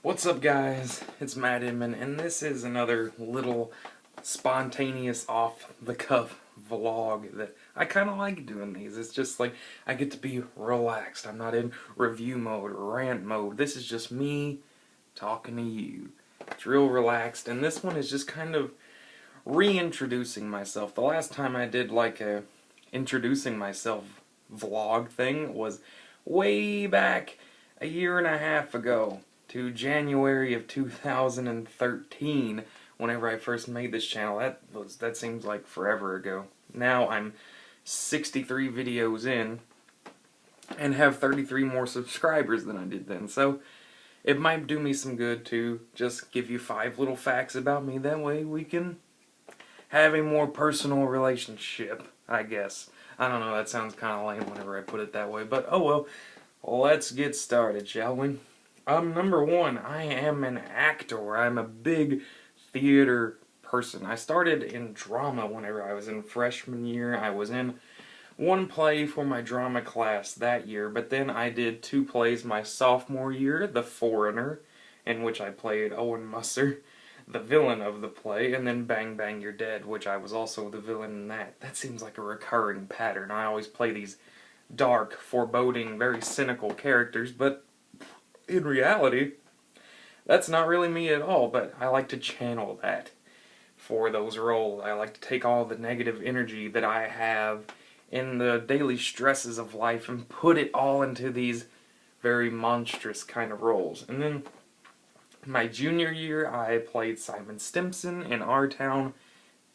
What's up, guys? It's Matt Inman, and this is another little spontaneous off-the-cuff vlog that I kind of like doing these. It's just like I get to be relaxed. I'm not in review mode or rant mode. This is just me talking to you. It's real relaxed, and this one is just kind of reintroducing myself. The last time I did like a introducing myself vlog thing was way back a year and a half ago to January of 2013 whenever I first made this channel. That seems like forever ago. Now I'm 63 videos in and have 33 more subscribers than I did then. So it might do me some good to just give you 5 little facts about me. That way we can have a more personal relationship, I guess. I don't know, that sounds kind of lame whenever I put it that way, but oh well. Let's get started, shall we? Number one, I am an actor. I'm a big theater person. I started in drama whenever I was in freshman year. I was in one play for my drama class that year, but then I did 2 plays my sophomore year, The Foreigner, in which I played Owen Musser, the villain of the play, and then Bang Bang You're Dead, which I was also the villain in that. That seems like a recurring pattern. I always play these dark, foreboding, very cynical characters, but in reality, that's not really me at all, but I like to channel that for those roles. I like to take all the negative energy that I have in the daily stresses of life and put it all into these very monstrous kind of roles. And then my junior year, I played Simon Stimson in Our Town,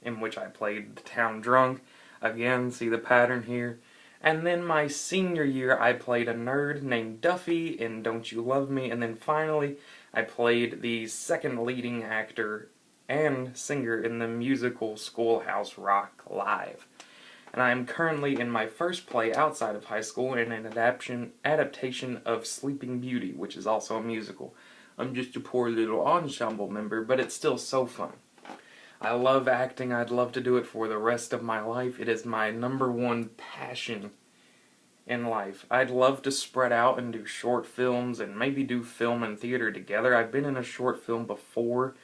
in which I played the town drunk. Again, see the pattern here. And then my senior year, I played a nerd named Duffy in Don't You Love Me. And then finally, I played the second leading actor and singer in the musical Schoolhouse Rock Live. And I am currently in my first play outside of high school in an adaptation of Sleeping Beauty, which is also a musical. I'm just a poor little ensemble member, but it's still so fun. I love acting. I'd love to do it for the rest of my life. It is my #1 passion in life. I'd love to spread out and do short films and maybe do film and theater together. I've been in a short film before,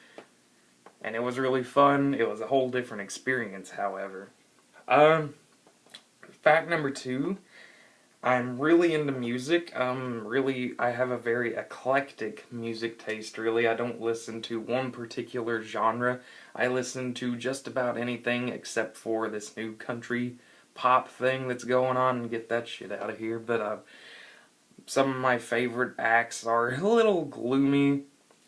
and it was really fun. It was a whole different experience, however. Fact number 2, I'm really into music. I have a very eclectic music taste, really. I don't listen to one particular genre. I listen to just about anything except for this new country pop thing that's going on, and get that shit out of here. But some of my favorite acts are a little gloomy,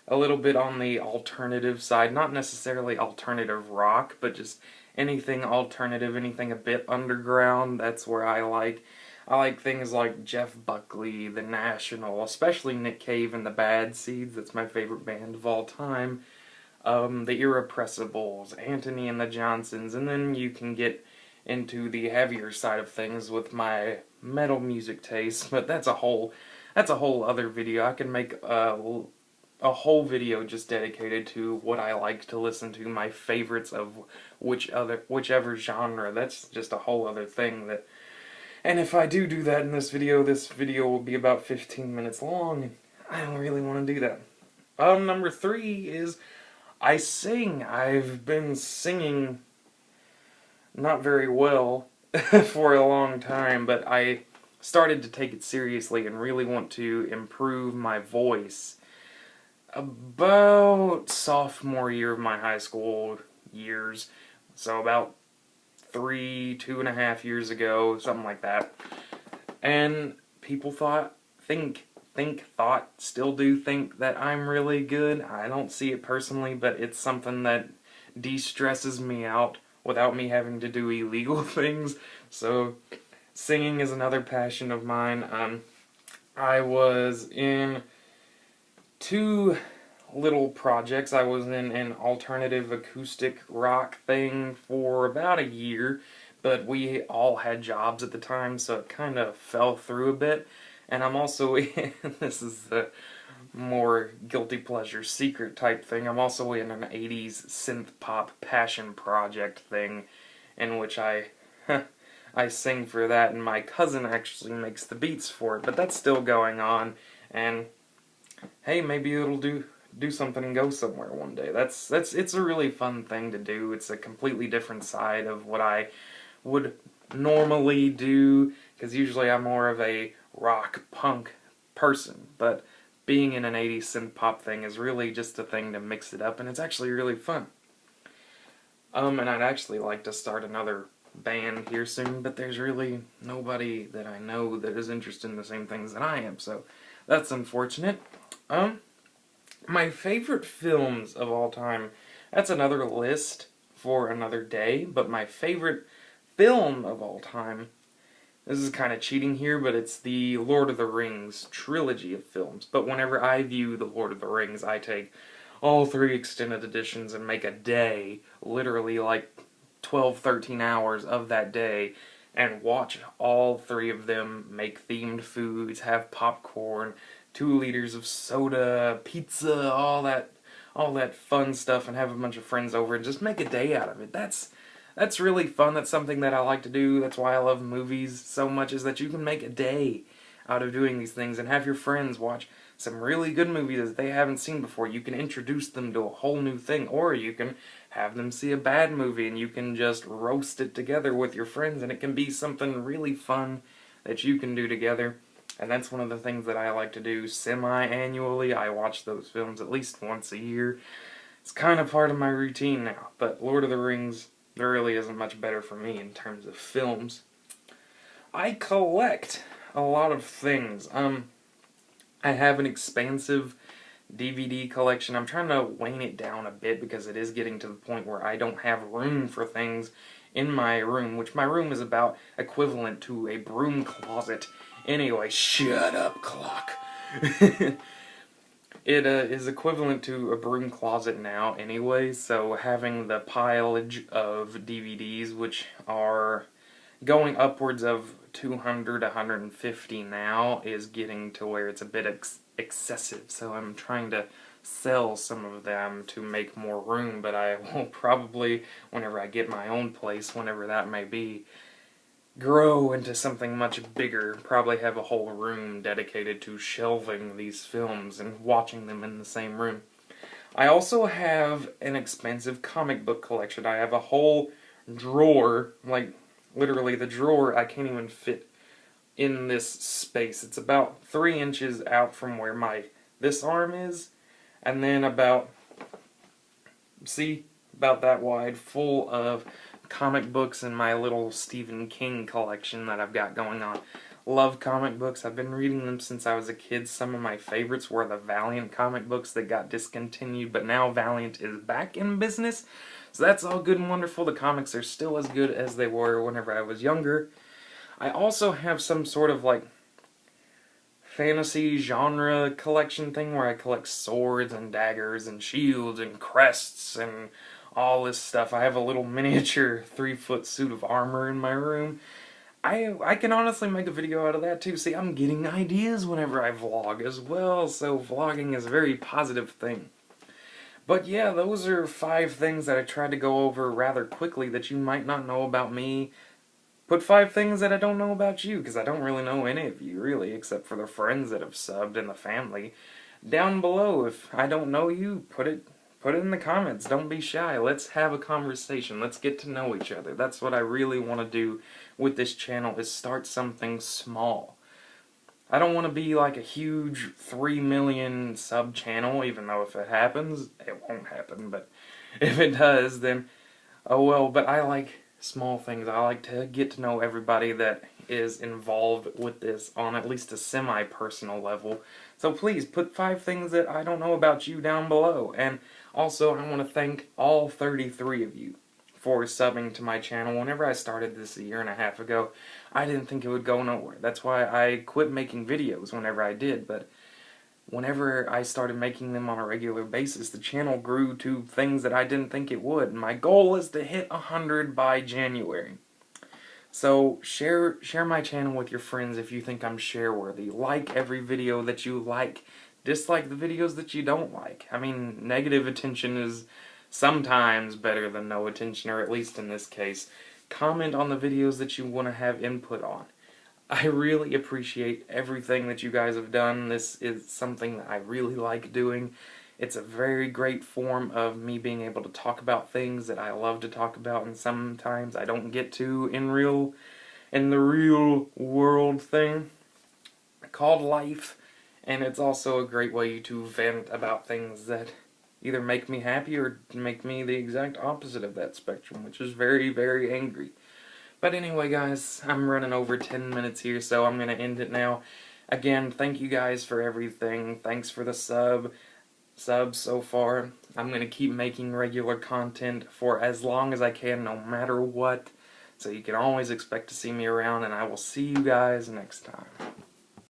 a little bit on the alternative side. Not necessarily alternative rock, but just anything alternative, anything a bit underground. That's where I like. I like things like Jeff Buckley, The National, especially Nick Cave and the Bad Seeds. That's my favorite band of all time. The Irrepressibles, Anthony and the Johnsons, and then you can get into the heavier side of things with my metal music taste. But that's a whole other video. I can make a whole video just dedicated to what I like to listen to, my favorites of whichever genre. That's just a whole other thing that. And if I do that in this video will be about 15 minutes long, and I don't really want to do that. Number 3 is I sing. I've been singing not very well for a long time, but I started to take it seriously and really want to improve my voice about sophomore year of my high school years. So about 2.5 years ago, something like that. And people still do think that I'm really good. I don't see it personally, but it's something that de-stresses me out without me having to do illegal things. So singing is another passion of mine. I was in 2 little projects. I was in an alternative acoustic rock thing for about a year, but we all had jobs at the time, so it kind of fell through a bit. And I'm also in, this is the more guilty pleasure secret type thing, I'm also in an 80s synth pop passion project thing, in which I sing for that, and my cousin actually makes the beats for it, but that's still going on, and hey, maybe it'll do something and go somewhere one day. It's a really fun thing to do. It's a completely different side of what I would normally do, because usually I'm more of a rock punk person, but being in an 80s synth pop thing is really just a thing to mix it up, and it's actually really fun. And I'd actually like to start another band here soon, but there's really nobody that I know that is interested in the same things that I am, so that's unfortunate. My favorite films of all time, that's another list for another day, but my favorite film of all time, this is kind of cheating here, but it's the Lord of the Rings trilogy of films. But whenever I view the Lord of the Rings, I take all 3 extended editions and make a day, literally like 12, 13 hours of that day, and watch all 3 of them make themed foods, have popcorn, 2 liters of soda, pizza, all that fun stuff, and have a bunch of friends over and just make a day out of it. That's really fun. That's something that I like to do. That's why I love movies so much, is that you can make a day out of doing these things and have your friends watch some really good movies that they haven't seen before. You can introduce them to a whole new thing, or you can have them see a bad movie and you can just roast it together with your friends, and it can be something really fun that you can do together. And that's one of the things that I like to do semi-annually. I watch those films at least once a year. It's kind of part of my routine now, but Lord of the Rings, there really isn't much better for me in terms of films. I collect a lot of things. I have an expansive DVD collection. I'm trying to wane it down a bit because it is getting to the point where I don't have room for things in my room, which my room is about equivalent to a broom closet. Anyway, shut up, clock. It is equivalent to a broom closet now anyway, so having the pileage of DVDs, which are going upwards of 200, 150 now, is getting to where it's a bit excessive, so I'm trying to sell some of them to make more room, but I will probably, whenever I get my own place, whenever that may be, grow into something much bigger, probably have a whole room dedicated to shelving these films and watching them in the same room. I also have an expensive comic book collection. I have a whole drawer, like literally the drawer I can't even fit in this space. It's about 3 inches out from where this arm is, and then about that wide, full of comic books and my little Stephen King collection that I've got going on. Love comic books. I've been reading them since I was a kid. Some of my favorites were the Valiant comic books that got discontinued, but now Valiant is back in business. So that's all good and wonderful. The comics are still as good as they were whenever I was younger. I also have some sort of like fantasy genre collection thing where I collect swords and daggers and shields and crests and all this stuff. I have a little miniature 3-foot suit of armor in my room. I can honestly make a video out of that too. See, I'm getting ideas whenever I vlog as well, so vlogging is a very positive thing. But yeah, those are 5 things that I tried to go over rather quickly that you might not know about me. Put 5 things that I don't know about you, because I don't really know any of you, really, except for the friends that have subbed and the family. Down below, if I don't know you, put it in the comments. Don't be shy. Let's have a conversation. Let's get to know each other. That's what I really want to do with this channel, is start something small. I don't want to be like a huge 3 million sub channel, even though if it happens, it won't happen, but if it does, then oh well. But I like small things. I like to get to know everybody that is involved with this on at least a semi-personal level. So please, put 5 things that I don't know about you down below. And also, I want to thank all 33 of you for subbing to my channel. Whenever I started this a year and a half ago, I didn't think it would go nowhere. That's why I quit making videos whenever I did, but whenever I started making them on a regular basis, the channel grew to things that I didn't think it would. My goal is to hit 100 by January. So share my channel with your friends if you think I'm share-worthy. Like every video that you like. Dislike the videos that you don't like. I mean, negative attention is sometimes better than no attention, or at least in this case. Comment on the videos that you want to have input on. I really appreciate everything that you guys have done. This is something that I really like doing. It's a very great form of me being able to talk about things that I love to talk about, and sometimes I don't get to in the real world thing called life. And it's also a great way to vent about things that either make me happy or make me the exact opposite of that spectrum, which is very, very angry. But anyway, guys, I'm running over 10 minutes here, so I'm going to end it now. Again, thank you guys for everything. Thanks for the subs so far. I'm going to keep making regular content for as long as I can, no matter what. So you can always expect to see me around, and I will see you guys next time.